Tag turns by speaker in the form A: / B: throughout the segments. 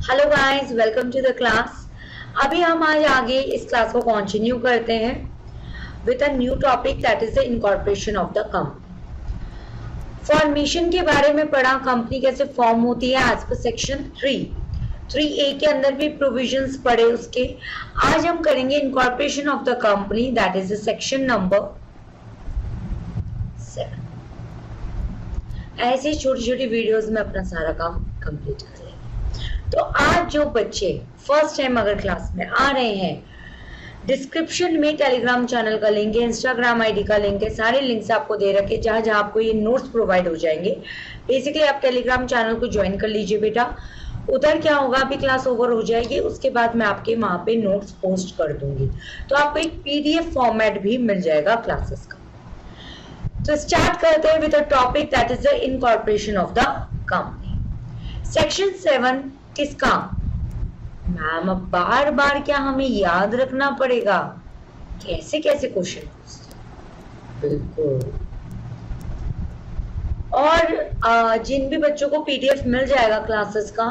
A: Hello guys, welcome to the class. अभी हम आज आगे इस क्लास को कंटिन्यू करते हैं with a new topic that is the incorporation of the company. Formation के बारे में पढ़ा, कंपनी कैसे फॉर्म होती है एज पर सेक्शन 3A के अंदर भी प्रोविजंस पढ़े उसके। आज हम करेंगे incorporation of the company that is the section number 7। ऐसे छोटी छोटी वीडियोस में अपना सारा काम कंप्लीट कर लेंगे। तो आज जो बच्चे फर्स्ट टाइम अगर क्लास में आ रहे हैं, डिस्क्रिप्शन में टेलीग्राम चैनल का लिंक है, इंस्टाग्राम आईडी का लिंक है, सारे लिंक्स आपको दे रखे, जहां जहां आपको ये नोट्स प्रोवाइड हो जाएंगे। बेसिकली आप टेलीग्राम चैनल को ज्वाइन कर लीजिए बेटा। उधर क्या होगा, अभी क्लास ओवर हो जाएगी, उसके बाद मैं आपके वहां पे नोट्स पोस्ट कर दूंगी, तो आपको एक पीडीएफ फॉर्मेट भी मिल जाएगा क्लासेस का। तो स्टार्ट करते हैं with a topic that is the incorporation of the company. Section 7 किसका? मैम अब बार बार क्या हमें याद रखना पड़ेगा? कैसे कैसे क्वेश्चन पूछते, बिल्कुल। और जिन भी बच्चों को पीडीएफ मिल जाएगा क्लासेस का,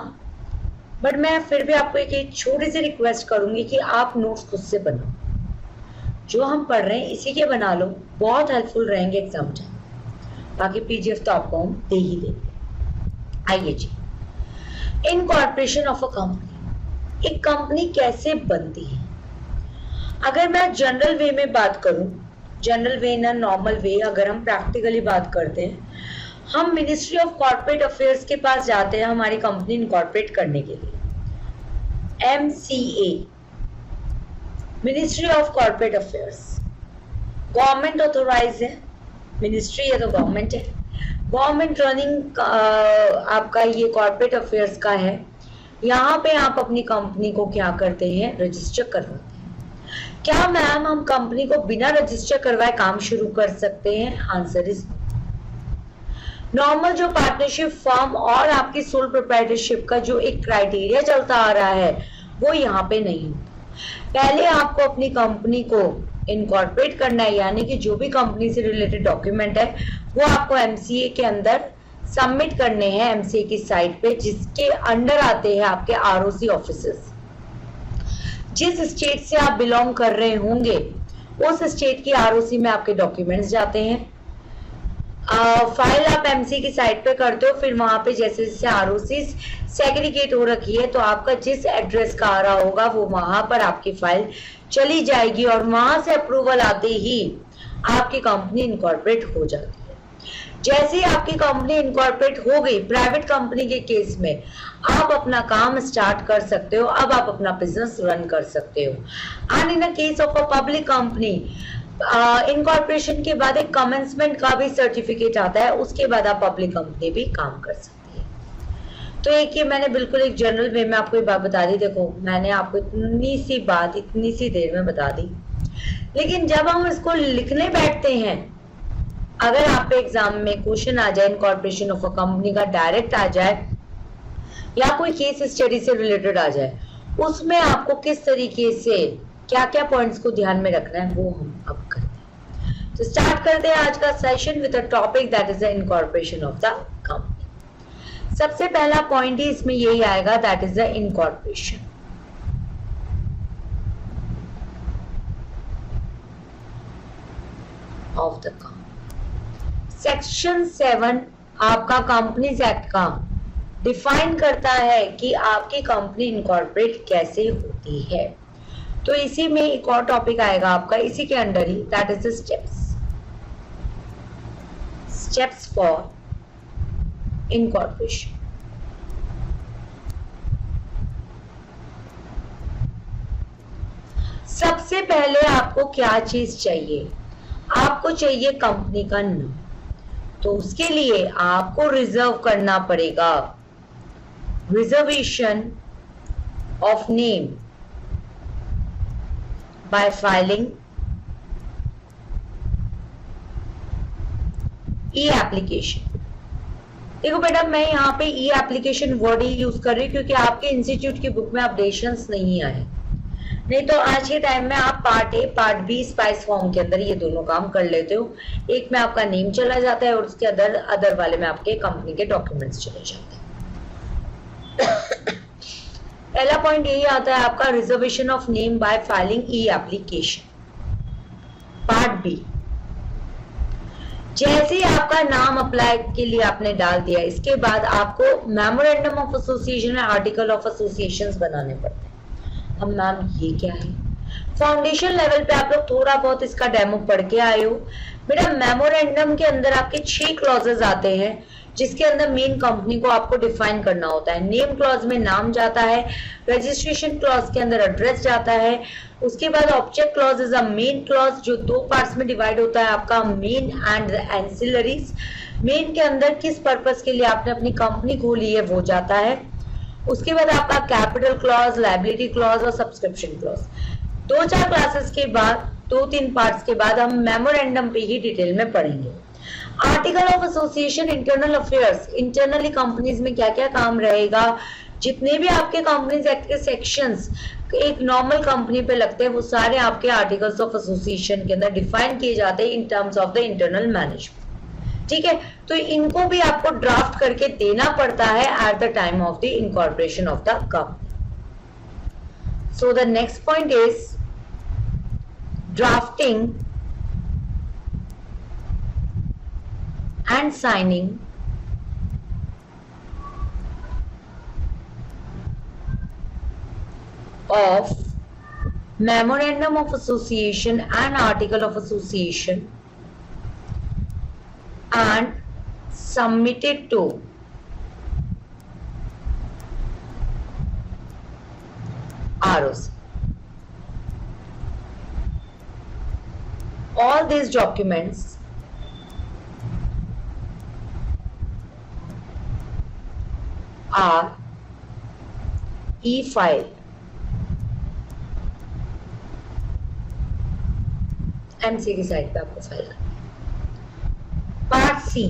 A: बट मैं फिर भी आपको एक छोटी सी रिक्वेस्ट करूंगी कि आप नोट्स खुद से बनाओ। जो हम पढ़ रहे हैं इसी के बना लो, बहुत हेल्पफुल रहेंगे एग्जाम टाइम। बाकी पीडीएफ तो आपको हम दे ही देंगे। आइए जी, इनकॉर्पोरेशन ऑफ अ कंपनी। एक कंपनी कैसे बनती है? अगर मैं जनरल वे में बात करूं, जनरल वे ना नॉर्मल वे, अगर हम प्रैक्टिकली बात करते हैं, हम मिनिस्ट्री ऑफ कॉर्पोरेट अफेयर्स के पास जाते हैं हमारी कंपनी इनकॉर्पोरेट करने के लिए। MCA, ministry of corporate affairs, government authorise है, मिनिस्ट्री है तो गवर्नमेंट है, गवर्नमेंट रनिंग आपका ये कॉर्पोरेट अफेयर्स का है। यहाँ पे आप अपनी कंपनी को क्या करते हैं, रजिस्टर करवाते हैं। क्या मैम हम कंपनी को बिना रजिस्टर करवाए काम शुरू कर सकते हैं? Answer is normal. जो पार्टनरशिप फर्म और आपकी सोल प्रोप्राइटरशिप का जो एक क्राइटेरिया चलता आ रहा है वो यहाँ पे नहीं होता। पहले आपको अपनी कंपनी को इनकॉर्पोरेट करना है, यानी कि जो भी कंपनी से रिलेटेड डॉक्यूमेंट है वो आपको MCA के अंदर सबमिट करने हैं, MCA की साइट पे, जिसके अंडर आते हैं आपके ROC ऑफिसेस। जिस स्टेट से आप बिलोंग कर रहे होंगे उस स्टेट की ROC में आपके डॉक्यूमेंट्स जाते हैं। फाइल आप MCA की साइट पे करते हो, फिर वहां पे जैसे जैसे ROC सेग्रीगेट हो रखी है तो आपका जिस एड्रेस का आ रहा होगा वो वहां पर आपकी फाइल चली जाएगी और वहां से अप्रूवल आते ही आपकी कंपनी इनकॉर्पोरेट हो जाती है। जैसे ही आपकी कंपनी इनकॉर्पोरेट हो गई, प्राइवेट कंपनी के केस में आप अपना काम स्टार्ट कर सकते हो, अब आप अपना बिजनेस रन कर सकते हो। And in the case of a public company, incorporation के बाद एक कमेंसमेंट का भी सर्टिफिकेट आता है, उसके बाद आप पब्लिक कंपनी भी काम कर सकती है। तो एक ये मैंने बिल्कुल एक जनरल वे में आपको ये बात बता दी। देखो मैंने आपको इतनी सी बात इतनी सी देर में बता दी, लेकिन जब हम इसको लिखने बैठते हैं, अगर आप पे एग्जाम में क्वेश्चन आ जाए इनकॉर्पोरेशन ऑफ अ कंपनी का, डायरेक्ट आ जाए या कोई केस स्टडी से रिलेटेड आ जाए, उसमें आपको किस तरीके से क्या क्या पॉइंट्स को ध्यान में रखना है वो हम अब करते हैं। तो स्टार्ट करते हैं आज का session with a topic that is the incorporation of the company. सबसे पहला पॉइंट ही इसमें यही आएगा, that is the incorporation of the company. Section 7 आपका कंपनीज एक्ट का डिफाइन करता है कि आपकी कंपनी इनकॉर्पोरेट कैसे होती है। तो इसी में एक और टॉपिक आएगा आपका इसी के under he, that is the steps for incorporation. सबसे पहले आपको क्या चीज चाहिए? आपको चाहिए कंपनी का नाम। तो उसके लिए आपको रिजर्व करना पड़ेगा, reservation of name by filing e-application। देखो बेटा मैं यहाँ पे e-application वर्ड ही यूज कर रही हूँ क्योंकि आपके इंस्टीट्यूट की बुक में अपडेशंस नहीं आए, नहीं तो आज के टाइम में आप part A part B spice form के अंदर ये दोनों काम कर लेते हो। एक में आपका नेम चला जाता है और उसके अदर वाले में आपके कंपनी के डॉक्यूमेंट्स चले जाते हैं। पॉइंट यही आता है आपका reservation of name by filing e application. Part B, जैसे ही आपका नाम अप्लाई के लिए आपने डाल दिया, इसके बाद आपको मेमोरेंडम ऑफ एसोसिएशन या आर्टिकल ऑफ एसोसिएशंस बनाने पड़ते हैं। अब मैम ये क्या है? फाउंडेशन लेवल पे आप लोग थोड़ा बहुत इसका डेमो पढ़ के आए हो। बेटा मेमोरेंडम के अंदर आपके 6 क्लॉजेस आते हैं, जिसके अंदर मेन कंपनी को आपको डिफाइन करना होता है। नेम क्लॉज में नाम जाता है, रजिस्ट्रेशन क्लॉज के अंदर एड्रेस जाता है, उसके बाद object clause is a main clause जो 2 पार्ट्स में डिवाइड होता है आपका, मेन एंड एंसिलरीज। मेन के अंदर किस पर्पस के लिए आपने अपनी कंपनी खोली है वो जाता है। उसके बाद आपका कैपिटल क्लॉज, लायबिलिटी क्लॉज और सब्सक्रिप्शन क्लॉज। 2-4 क्लासेस के बाद, 2-3 पार्ट्स के बाद हम मेमोरेंडम पे ही डिटेल में पढ़ेंगे। Article of association, internal affairs, internally companies में क्या क्या काम रहेगा, जितने भी आपके कंपनीज एक्ट के सेक्शंस एक नॉर्मल कंपनी पे लगते हैं वो सारे आपके आर्टिकल्स ऑफ एसोसिएशन के अंदर डिफाइन किए जाते हैं इन terms of the internal management. ठीक है, तो इनको भी आपको ड्राफ्ट करके देना पड़ता है at the time of the incorporation of the company. So the next point is drafting and signing of memorandum of association and article of association and submitted to ROC. All these documents are e-file MC की site पे आपको file करना है। Part सी,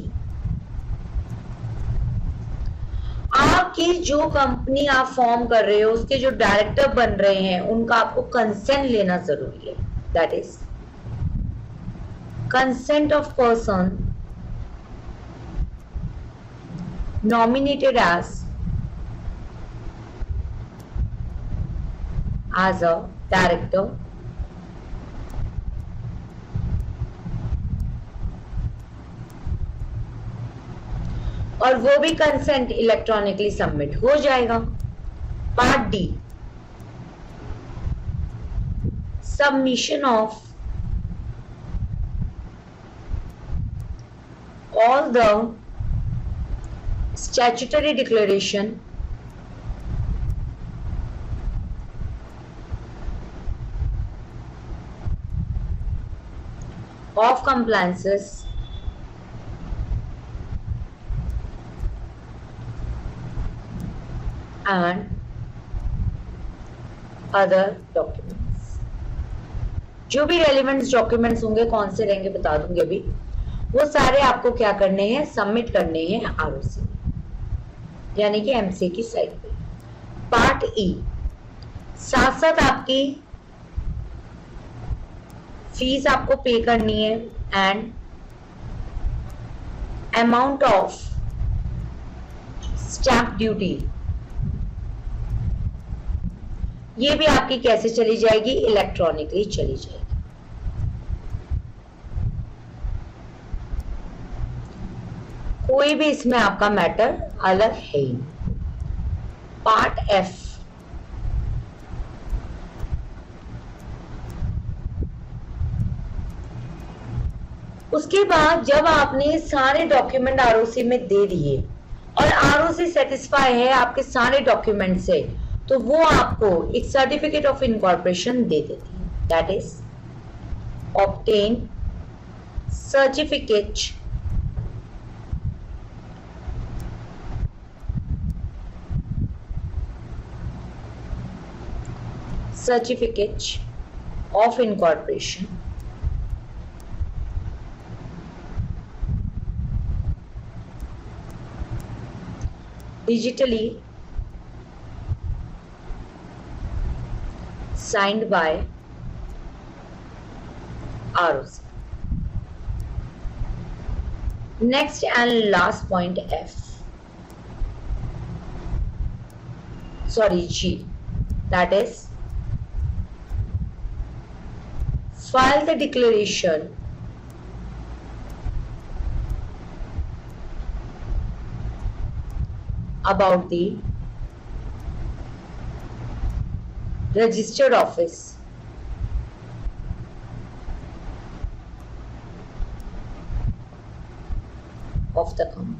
A: आपकी जो company आप form कर रहे हो उसके जो डायरेक्टर बन रहे हैं उनका आपको कंसेंट लेना जरूरी है। That is consent of person nominated as a director और वो भी कंसेंट इलेक्ट्रॉनिकली सबमिट हो जाएगा। Part D, submission of all the statutory declaration of compliances and other documents। जो भी रेलिवेंट डॉक्यूमेंट्स होंगे कौन से रहेंगे बता दूंगी अभी, वो सारे आपको क्या करने हैं, सबमिट करने हैं आरओसी यानी कि एमसी की साइट पे। पार्ट ई, साथ साथ आपकी फीस आपको पे करनी है and amount of stamp duty ये भी आपकी कैसे चली जाएगी, इलेक्ट्रॉनिकली चली जाएगी। कोई भी इसमें आपका मैटर अलग है ही। पार्ट एफ, उसके बाद जब आपने सारे डॉक्यूमेंट आरओसी में दे दिए और आरओसी सेटिस्फाई है आपके सारे डॉक्यूमेंट से, तो वो आपको एक सर्टिफिकेट ऑफ इनकॉर्पोरेशन दे देती है। That is obtain certificate of incorporation digitally signed by ROC। Next and last point F, sorry G, that is file the declaration about the registered office of the company.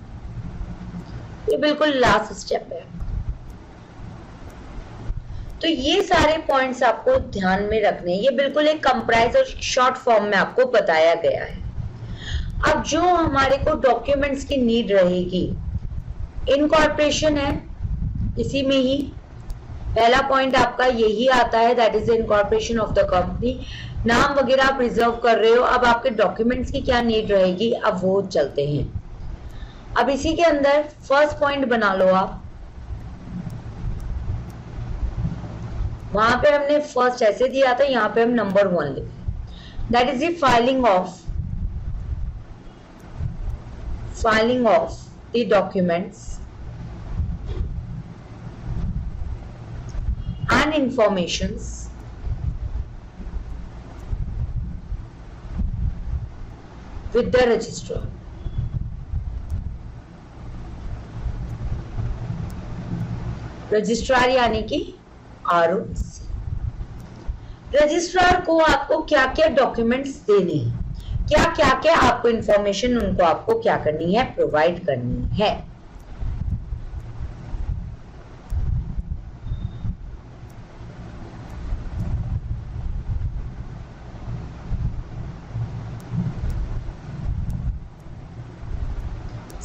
A: ये बिल्कुल last step है। तो ये सारे points आपको ध्यान में रखने हैं। ये बिल्कुल एक कंप्राइज और शॉर्ट फॉर्म में आपको बताया गया है। अब जो हमारे को डॉक्यूमेंट्स की नीड रहेगी, इनकॉर्पोरेशन है, इसी में ही पहला पॉइंट आपका यही आता है, that is incorporation of the company. नाम वगैरह आप रिजर्व कर रहे हो, अब आपके डॉक्यूमेंट्स की क्या नीड रहेगी, अब वो चलते हैं। अब इसी के अंदर फर्स्ट पॉइंट बना लो आप। वहां पे हमने फर्स्ट ऐसे दिया था, यहाँ पे हम नंबर 1 लिखे, that is the filing of the documents and informations with the registrar. Registrar यानी कि ROC। रजिस्ट्रार को आपको क्या क्या डॉक्यूमेंट्स देने हैं, क्या क्या आपको इंफॉर्मेशन उनको आपको क्या करनी है, प्रोवाइड करनी है।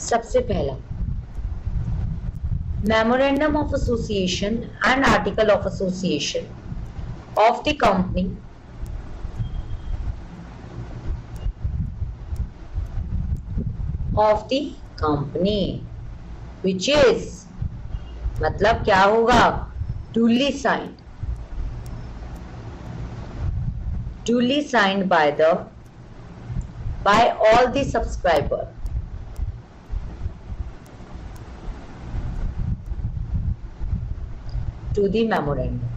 A: सबसे पहला memorandum of association and article of association of the company which is, मतलब क्या होगा, duly signed by all the subscriber to the memorandum।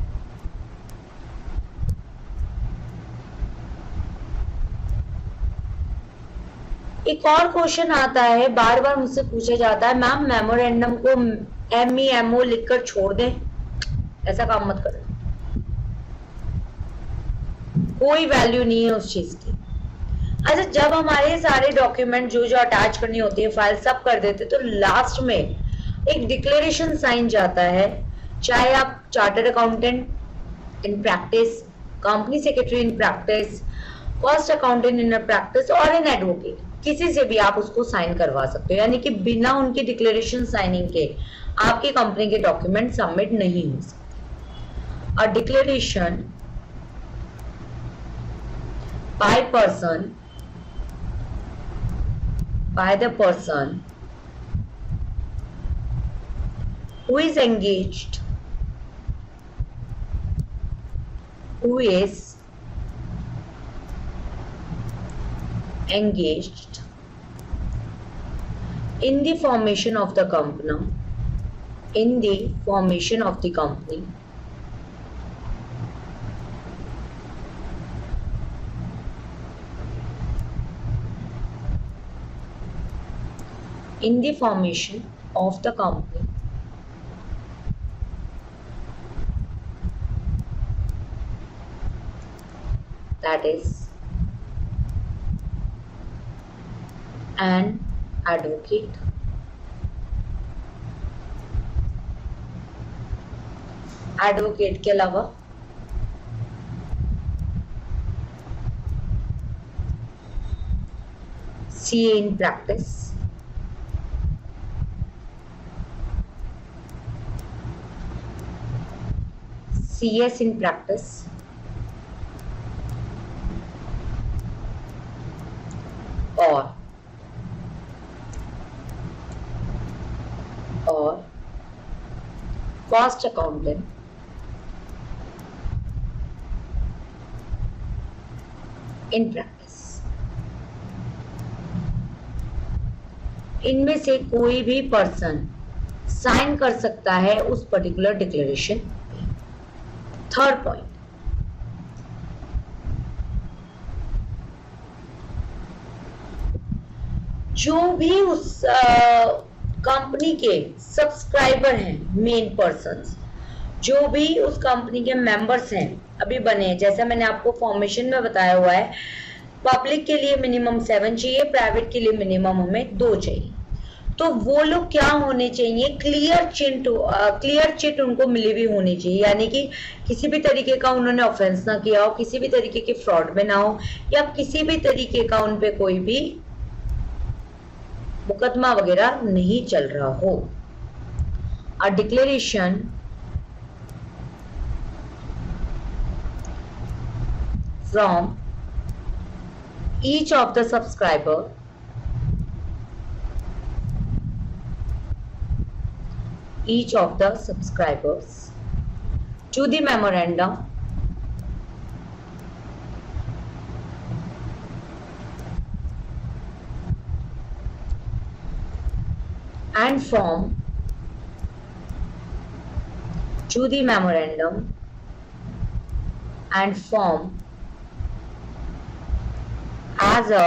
A: एक और क्वेश्चन आता है, बार बार मुझसे पूछा जाता है, मैम मेमोरेंडम को MEMO लिखकर छोड़ दें, ऐसा काम मत करो, कोई वैल्यू नहीं है उस चीज की। अच्छा, जब हमारे सारे डॉक्यूमेंट जो जो अटैच करनी होती है, फाइल सब कर देते, तो लास्ट में एक डिक्लेरेशन साइन जाता है, चाहे आप chartered accountant in practice, company secretary in practice, cost accountant in practice और इन एडवोकेट, किसी से भी आप उसको साइन करवा सकते हो। यानी कि बिना उनकी डिक्लेरेशन साइनिंग के आपकी कंपनी के डॉक्यूमेंट सबमिट नहीं हो सकते। और declaration by the person who is engaged in the formation of the company, in the formation of the company, in the formation of the company, that is an advocate, advocate के अलावा CA in practice, CS in practice, or cost accountant in practice। इनमें से कोई भी person sign कर सकता है उस पर्टिकुलर डिक्लेरेशन पे। थर्ड पॉइंट, जो भी उस कंपनी के सब्सक्राइबर हैं, मेन पर्सन्स, जो भी उस कंपनी के मेंबर्स हैं अभी बने, जैसा मैंने आपको फॉर्मेशन में बताया हुआ है, पब्लिक के लिए मिनिमम 7 चाहिए, प्राइवेट के लिए मिनिमम हमें 2 चाहिए। तो वो लोग क्या होने चाहिए, क्लियर चिट उनको मिली हुई होनी चाहिए, यानी कि किसी भी तरीके का उन्होंने ऑफेंस ना किया हो, किसी भी तरीके के फ्रॉड में ना हो, या किसी भी तरीके का उन पे कोई भी मुकदमा वगैरह नहीं चल रहा हो। A declaration from each of the subscriber to the memorandum and form to the memorandum and form as a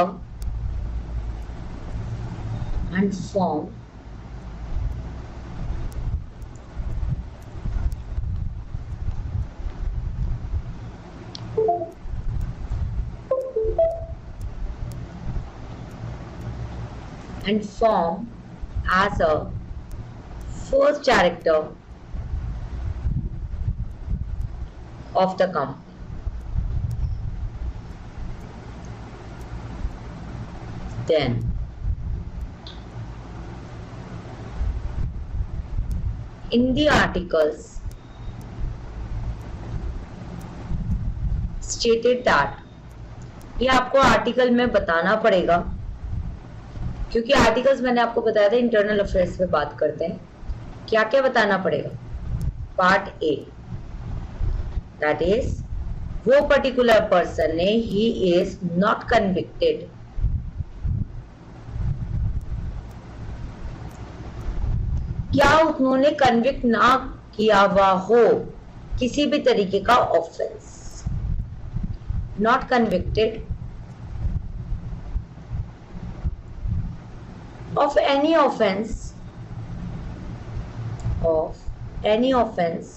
A: and form and form as a first director of the company. Then in the articles stated that, ये आपको article में बताना पड़ेगा, क्योंकि articles मैंने आपको बताया था इंटरनल अफेयर्स पे बात करते हैं। क्या क्या बताना पड़ेगा? पार्ट ए, दैट इज वो पर्टिकुलर पर्सन ने ही इज नॉट कन्विक्टेड, क्या उन्होंने कन्विक्ट ना किया हुआ हो किसी भी तरीके का offence, not convicted of any offense of any offenses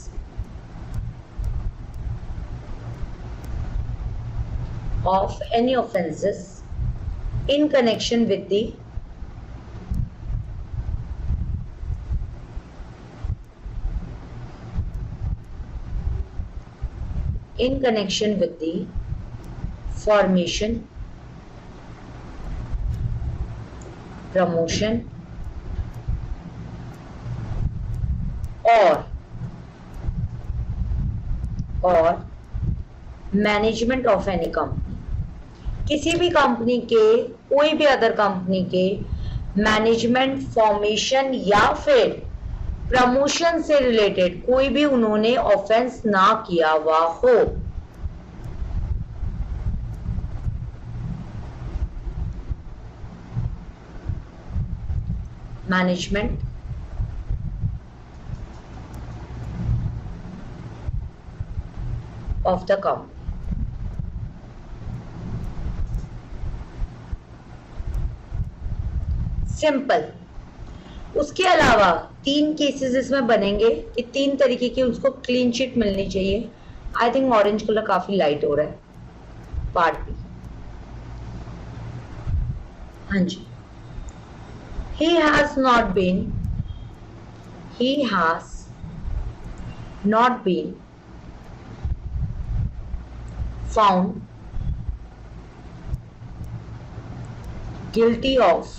A: in connection with the formation, promotion और मैनेजमेंट ऑफ एनी कंपनी, किसी भी कंपनी के, कोई भी अदर कंपनी के मैनेजमेंट, फॉर्मेशन या फिर प्रमोशन से रिलेटेड कोई भी उन्होंने ऑफेंस ना किया हुआ हो। Management of the company, simple. उसके अलावा 3 केसेस इसमें बनेंगे कि 3 तरीके की उसको क्लीन शीट मिलनी चाहिए। आई थिंक ऑरेंज कलर काफी लाइट हो रहा है। पार्ट बी, हाँ जी, he has not been found guilty of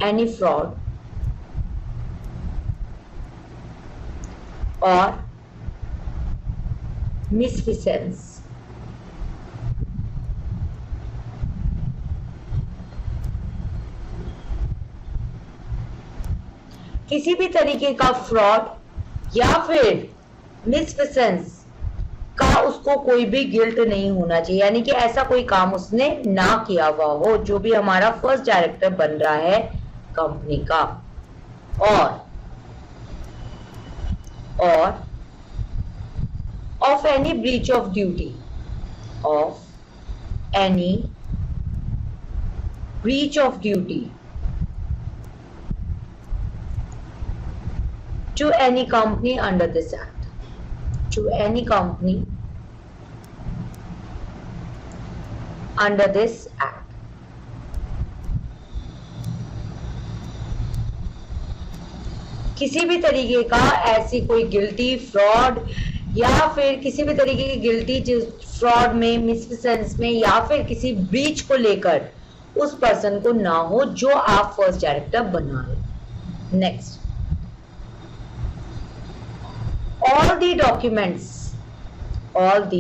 A: any fraud or misfeasance किसी भी तरीके का फ्रॉड या फिर मिसफिसेंस का उसको कोई भी गिल्ट नहीं होना चाहिए, यानी कि ऐसा कोई काम उसने ना किया हुआ हो जो भी हमारा फर्स्ट डायरेक्टर बन रहा है कंपनी का। और or of any breach of duty, of any breach of duty to any company under this act, to any company under this act. किसी भी तरीके का ऐसी कोई गिल्टी फ्रॉड या फिर किसी भी तरीके की गिल्टी फ्रॉड में, मिसफिसेंस में या फिर किसी ब्रीच को लेकर उस पर्सन को ना हो जो आप फर्स्ट डायरेक्टर बना रहे। Next, all the documents filed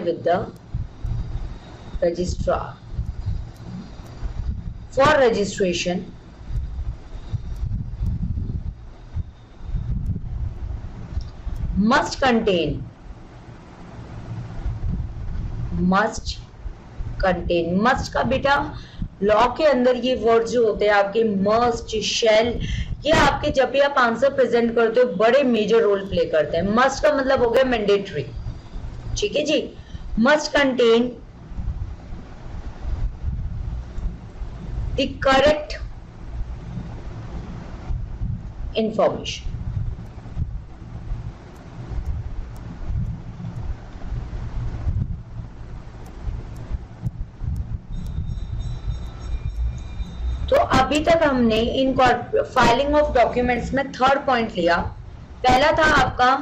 A: with the registrar for registration must contain must का बेटा लॉ के अंदर ये वर्ड जो होते हैं आपके मस्ट, शैल, ये आपके जब भी आप आंसर प्रेजेंट करते हो बड़े मेजर रोल प्ले करते हैं। मस्ट का मतलब हो गया मैंडेटरी, ठीक है जी। Must contain the correct information. तो अभी तक हमने इन फाइलिंग ऑफ डॉक्यूमेंट्स में थर्ड पॉइंट लिया। पहला था आपका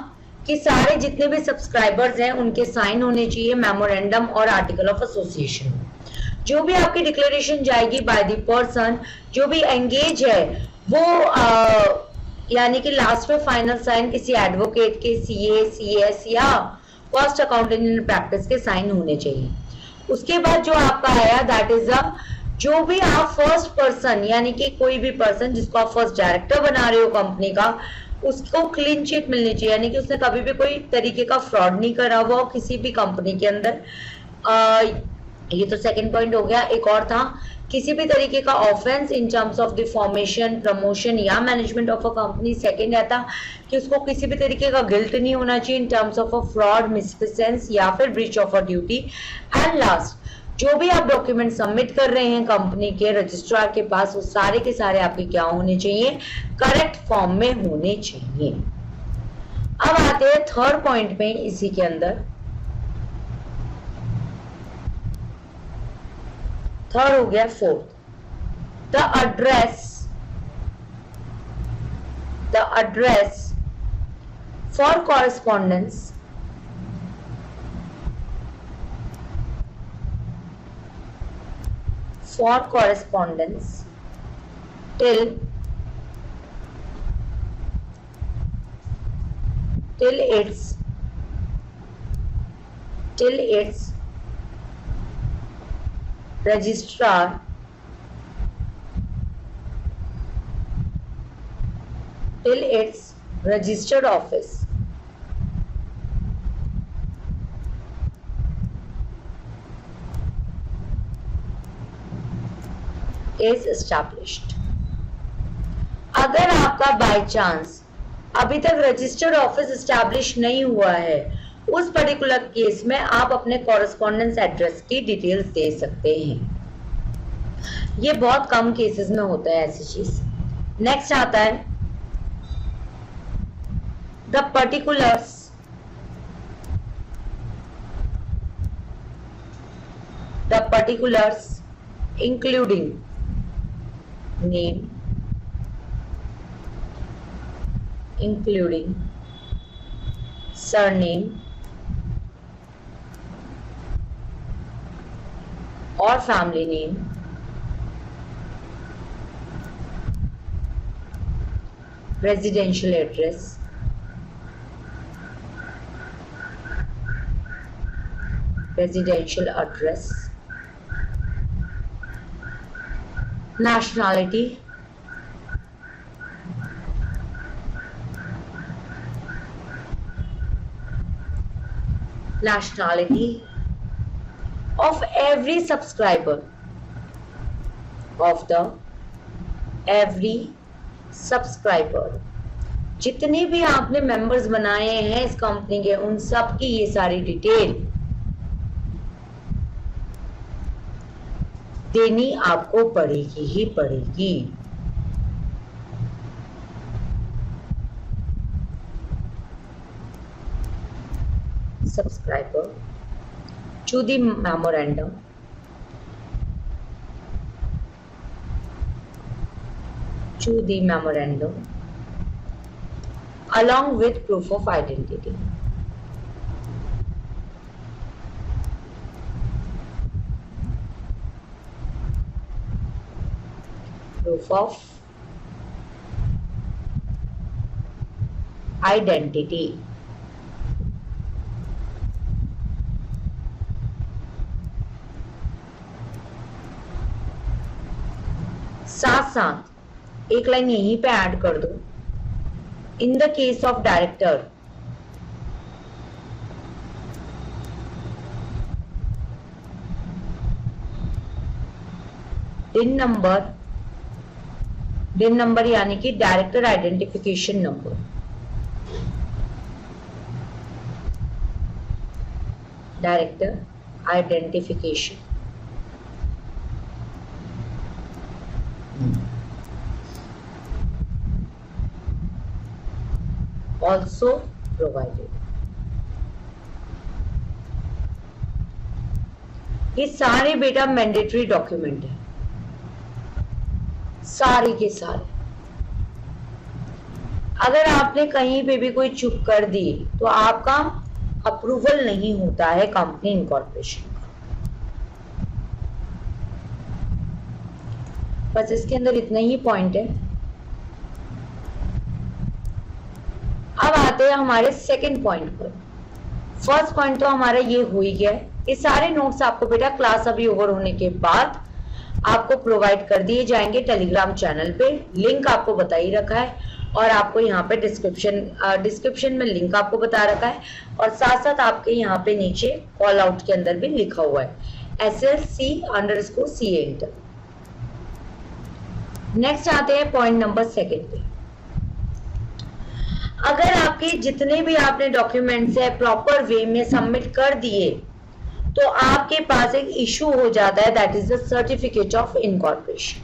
A: कि सारे जितने भी सब्सक्राइबर्स हैं उनके साइन होने चाहिए मेमोरेंडम और आर्टिकल ऑफ एसोसिएशन। जो भी आपकी डिक्लेरेशन जाएगी बाय द पर्सन जो भी एंगेज है वो यानी कि लास्ट में फाइनल साइन किसी एडवोकेट के, सीए, सीएस या कॉस्ट अकाउंटेंट इन प्रैक्टिस के साइन होने चाहिए। उसके बाद जो आपका आया दैट इज जो भी आप फर्स्ट पर्सन यानी कि कोई भी पर्सन जिसको आप फर्स्ट डायरेक्टर बना रहे हो कंपनी का, उसको क्लीन चिट मिलनी चाहिए, यानी कि उसने कभी भी कोई तरीके का फ्रॉड नहीं करा हुआ किसी भी कंपनी के अंदर। ये तो सेकंड पॉइंट हो गया। एक और था किसी भी तरीके का offence in terms of the formation, promotion या management of a company. Second आता कि उसको किसी भी तरीके का गिल्ट नहीं होना चाहिए in terms of a fraud, misfeasance या फिर breach of a duty. And last, जो भी आप डॉक्यूमेंट सबमिट कर रहे हैं कंपनी के रजिस्ट्रार के पास वो सारे के सारे आपके क्या होने चाहिए, करेक्ट फॉर्म में होने चाहिए। अब आते हैं थर्ड पॉइंट में इसी के अंदर। थर्ड हो गया fourth, the address for correspondence till its registrar till its registered office is established। अगर आपका बाय चांस अभी तक रजिस्टर्ड ऑफिस एस्टैब्लिश नहीं हुआ है उस पर्टिकुलर केस में आप अपने कॉरेस्पॉन्डेंस एड्रेस की डिटेल्स दे सकते हैं। ये बहुत कम केसेस में होता है ऐसी चीज। नेक्स्ट आता है the particulars including name, including surname or family name, residential address, nationality, of every subscriber, of the every subscriber, जितने भी आपने मेंबर्स बनाए हैं इस कंपनी के, उन सब की ये सारी डिटेल देनी आपको पड़ेगी ही पड़ेगी। Subscriber to the memorandum along with proof of identity. Proof of identity. साथ साथ एक लाइन यहीं पे ऐड कर दो, in the case of director डिन नंबर यानी कि director identification number, director identification also provided. ये सारे बेटा मैंडेटरी डॉक्यूमेंट है, सारे के सारे। अगर आपने कहीं पे भी कोई चुप कर दी तो आपका अप्रूवल नहीं होता है कंपनी इनकॉर्पोरेशन का। बस इसके अंदर इतना ही पॉइंट है। अब आते हैं हमारे सेकंड पॉइंट पर। फर्स्ट पॉइंट तो हमारा ये हो ही गया है। ये सारे नोट्स आपको बेटा क्लास अभी ओवर होने के बाद आपको प्रोवाइड कर दिए जाएंगे टेलीग्राम चैनल पे। लिंक आपको बता ही रखा है और आपको यहाँ पे डिस्क्रिप्शन में लिंक आपको बता रखा है और साथ साथ आपके यहाँ पे नीचे कॉल आउट के अंदर भी लिखा हुआ है SLC_CA इंटर। नेक्स्ट आते हैं पॉइंट नंबर सेकंड पे। अगर आपके जितने भी आपने डॉक्यूमेंट्स है प्रॉपर वे में सबमिट कर दिए तो आपके पास एक इशू हो जाता है, that is the certificate of incorporation.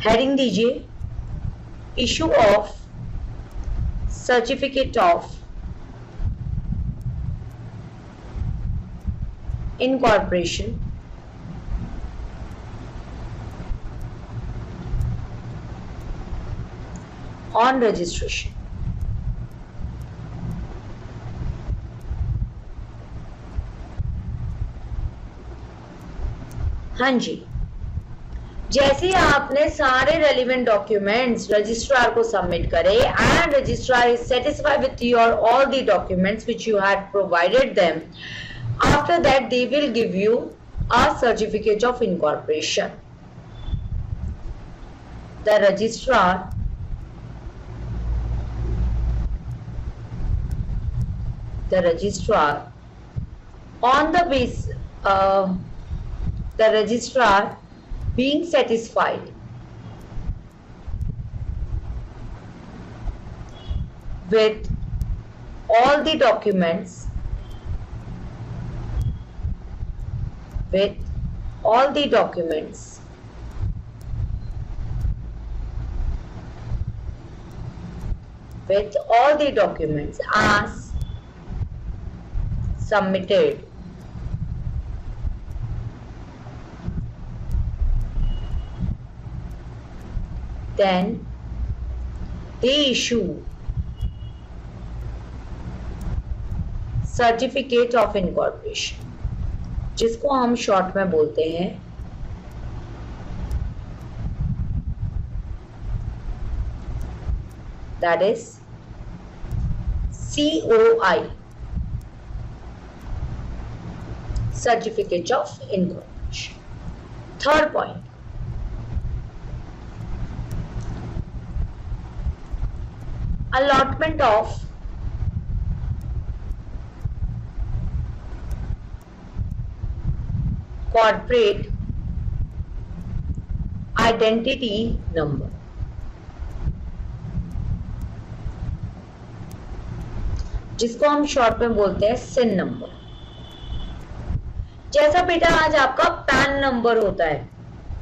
A: Heading दीजिए issue of certificate of incorporation on registration. हाँ जी, जैसे आपने सारे रेलिवेंट डॉक्यूमेंट्स रजिस्ट्रार को सबमिट करे and registrar is satisfied with your all the documents which you had provided them, after that they will give you a certificate of incorporation. The registrar on the base the registrar being satisfied with all the documents as submitted, then they issue certificate of incorporation, जिसको हम short में बोलते हैं that is COI, certificate of incorporation. Third point, allotment of corporate identity number, जिसको हम short में बोलते हैं सिन नंबर। जैसा बेटा आज आपका पैन नंबर होता है,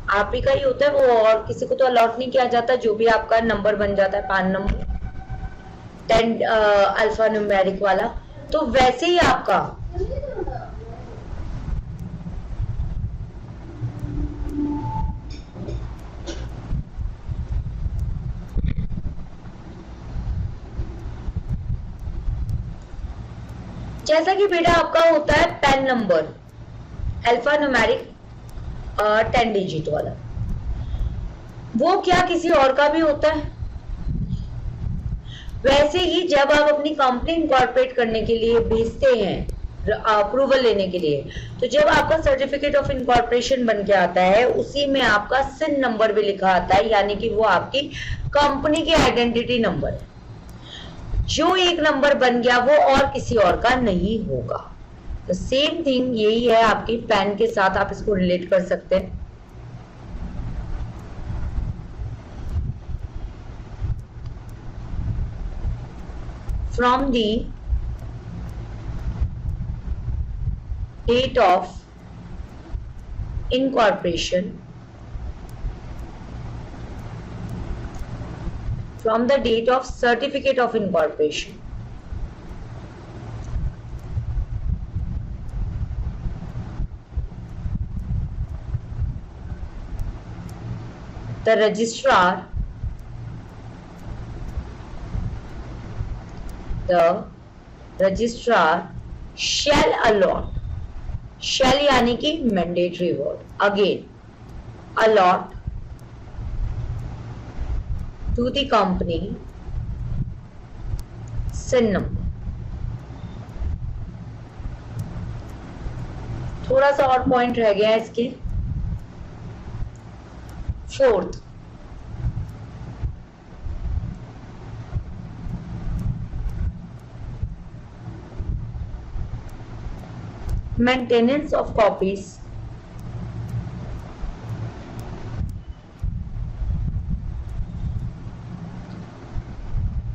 A: आप ही का ही होता है वो, और किसी को तो अलॉट नहीं किया जाता, जो भी आपका नंबर बन जाता है पैन नंबर 10 अल्फा न्यूमेरिक वाला, तो वैसे ही आपका जैसा कि बेटा आपका होता है pan number alpha numeric 10 digit वाला, वो क्या किसी और का भी होता है। वैसे ही जब आप अपनी कंपनी इनकॉर्पोरेट करने के लिए भेजते हैं अप्रूवल लेने के लिए, तो जब आपका सर्टिफिकेट ऑफ इनकॉर्पोरेशन बन के आता है, उसी में आपका सिन नंबर भी लिखा आता है, यानी कि वो आपकी कंपनी की आइडेंटिटी नंबर है। जो एक नंबर बन गया वो और किसी और का नहीं होगा। तो सेम थिंग यही है आपकी पैन के साथ, आप इसको रिलेट कर सकते हैं। From the date of incorporation, from the date of certificate of incorporation, the registrar shall allot, shall यानी कि mandatory word, again allot to the company SIN number। थोड़ा सा और पॉइंट रह गया है इसके। Fourth, maintenance of copies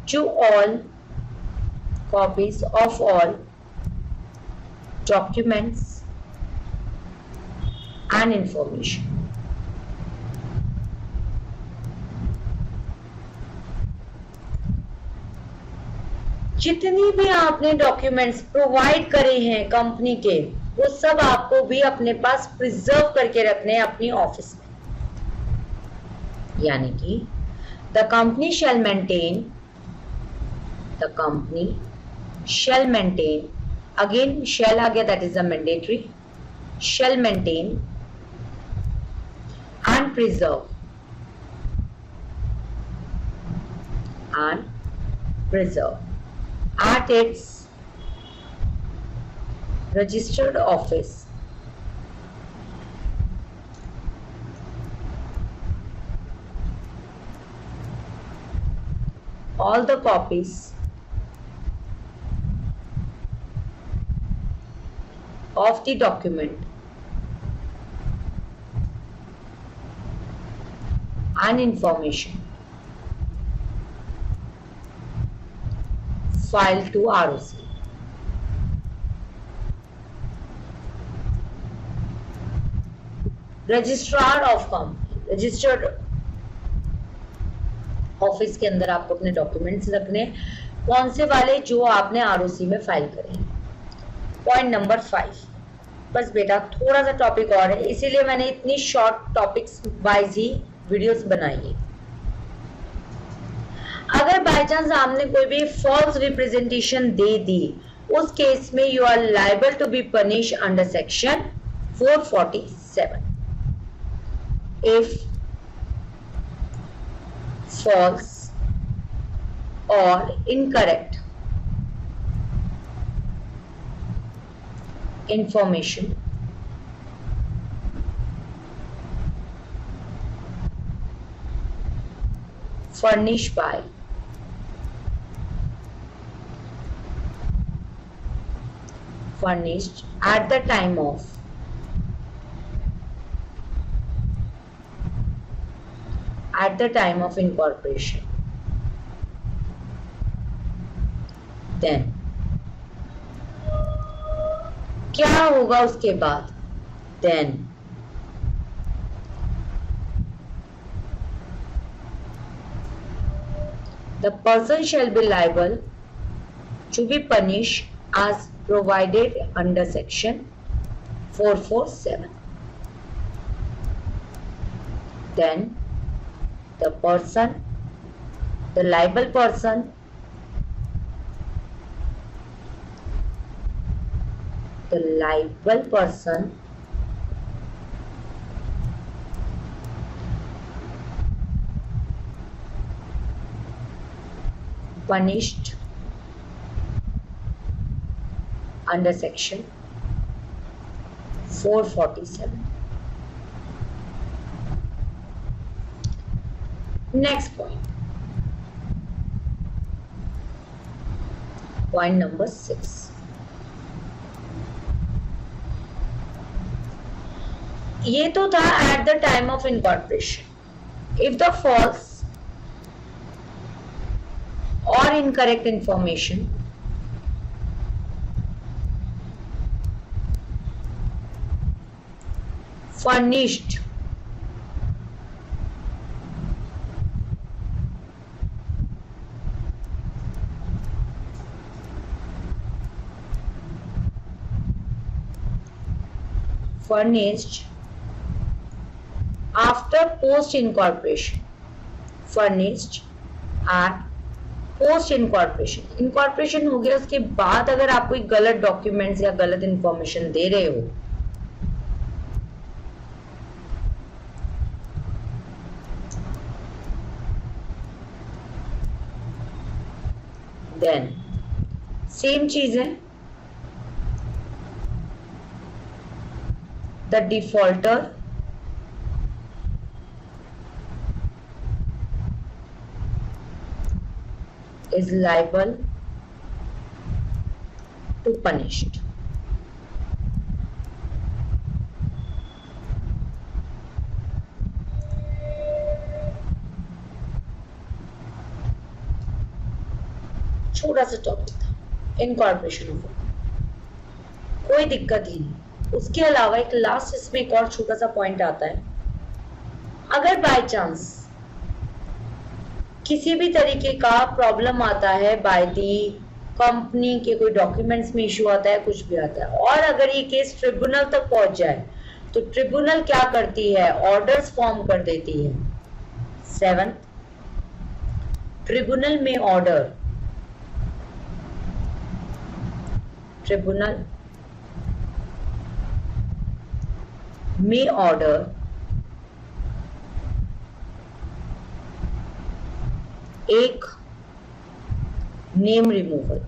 A: to all copies of all documents and information। जितनी भी आपने डॉक्यूमेंट्स प्रोवाइड करे हैं कंपनी के, वो सब आपको भी अपने पास प्रिजर्व करके रखने हैं अपनी ऑफिस में। यानी कि the company shall maintain, again shall आ गया, that is the mandatory, shall maintain and preserve at its registered office all the copies of the document and information filed to ROC। Registrar of company, registered office के अंदर आपको अपने documents रखने, कौन से वाले, जो आपने आरओसी में फाइल करे। पॉइंट नंबर 5, बस बेटा थोड़ा सा टॉपिक और है, इसीलिए मैंने इतनी शॉर्ट टॉपिक्स वाइज ही वीडियोस बनाई है। अगर बाय चांस आपने कोई भी फॉल्स रिप्रेजेंटेशन दे दी, उस केस में you are liable to be punish under section 447 if false or incorrect information furnished at the time of at the time of incorporation. Then क्या होगा उसके बाद? Then the person shall be liable to be punished as provided under section 447. Then the person, the liable person, punished under section 447. Next point. Point number 6. ये तो था at the time of incorporation. If the false or incorrect information furnished after post incorporation, furnished at post incorporation, incorporation हो गया उसके बाद अगर आप कोई गलत डॉक्यूमेंट्स या गलत इंफॉर्मेशन दे रहे हो, देन सेम चीज है, the defaulter is liable to punished. छोटा सा टॉपिक था इनकॉर्पोरेशन ऑफ, कोई दिक्कत ही नहीं। उसके अलावा एक लास्ट इसमें एक और छोटा सा पॉइंट आता है, अगर बाय चांस किसी भी तरीके का प्रॉब्लम आता है बाय दी कंपनी के, कोई डॉक्यूमेंट्स में इशू आता है, कुछ भी आता है, और अगर ये केस ट्रिब्यूनल तक पहुंच जाए तो ट्रिब्यूनल क्या करती है, ऑर्डर्स फॉर्म कर देती है। 7, ट्रिब्यूनल में ऑर्डर, ट्रिब्यूनल में ऑर्डर एक name removal,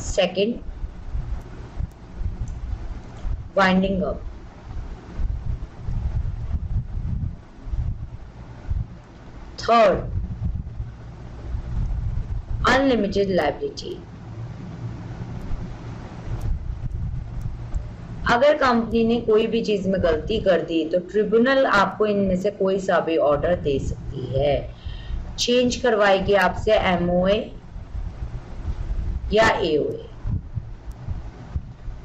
A: second winding up, third unlimited liability. अगर कंपनी ने कोई भी चीज में गलती कर दी तो ट्रिब्यूनल आपको इनमें से कोई सा भी ऑर्डर दे सकती है, चेंज करवाएगी आपसे एमओए या एओए,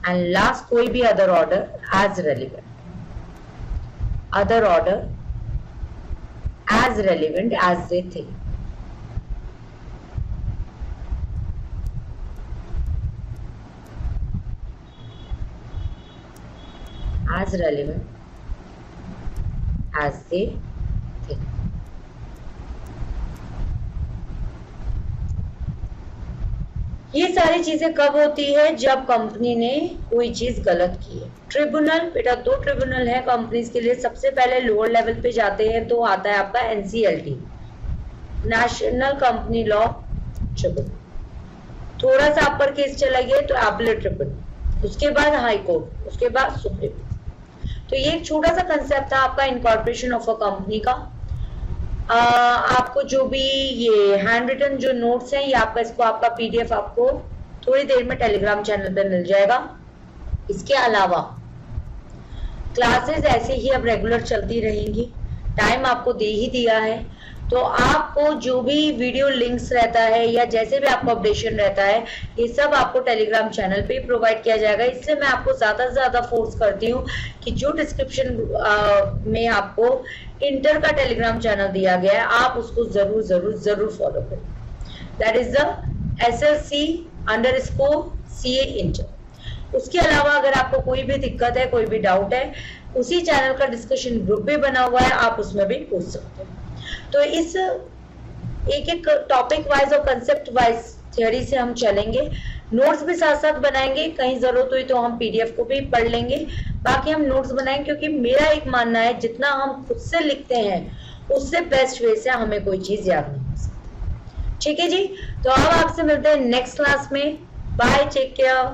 A: एंड लास्ट कोई भी other order as relevant, other order as relevant as they think. as relevant as they think. ये सारी चीजें कब होती है, जब कंपनी ने कोई चीज गलत की है। ट्रिब्यूनल बेटा 2 ट्रिब्यूनल है कंपनीज के लिए। सबसे पहले लोअर लेवल पे जाते हैं तो आता है आपका NCLT, national company law tribunal. थोड़ा सा अपर केस चला गया तो एपलेट ट्रिब्यूनल, उसके बाद हाई कोर्ट, उसके बाद सुप्रीम। तो ये एक छोटा सा कंसेप्ट था आपका इनकॉर्पोरेशन ऑफ अ कंपनी का। आपको जो भी ये हैंड रिटन जो नोट्स हैं ये आपका, इसको आपका पीडीएफ आपको थोड़ी देर में टेलीग्राम चैनल पे मिल जाएगा। इसके अलावा क्लासेस ऐसे ही अब रेगुलर चलती रहेंगी, टाइम आपको दे ही दिया है। तो आपको जो भी वीडियो लिंक्स रहता है या जैसे भी आपको अपडेशन रहता है, ये सब आपको टेलीग्राम चैनल पे प्रोवाइड किया जाएगा। इसलिए मैं आपको ज्यादा से ज्यादा फोर्स करती हूँ कि जो डिस्क्रिप्शन में आपको इंटर का टेलीग्राम चैनल दिया गया है, आप उसको जरूर जरूर जरूर फॉलो करें। That is the SLC_CA inter. उसके अलावा अगर आपको कोई भी दिक्कत है, कोई भी डाउट है, उसी चैनल का डिस्कशन ग्रुप भी बना हुआ है, आप उसमें भी पूछ सकते हैं। तो इस एक एक टॉपिक वाइज और कंसेप्ट वाइज थ्योरी से हम चलेंगे, नोट्स भी साथ साथ बनाएंगे, कहीं जरूरत हुई तो हम पीडीएफ को भी पढ़ लेंगे। बाकी हम नोट्स बनाएंगे, क्योंकि मेरा एक मानना है जितना हम खुद से लिखते हैं उससे बेस्ट वे से हमें कोई चीज याद नहीं हो सकती। ठीक है जी, तो अब आपसे मिलते हैं नेक्स्ट क्लास में। Bye, take care.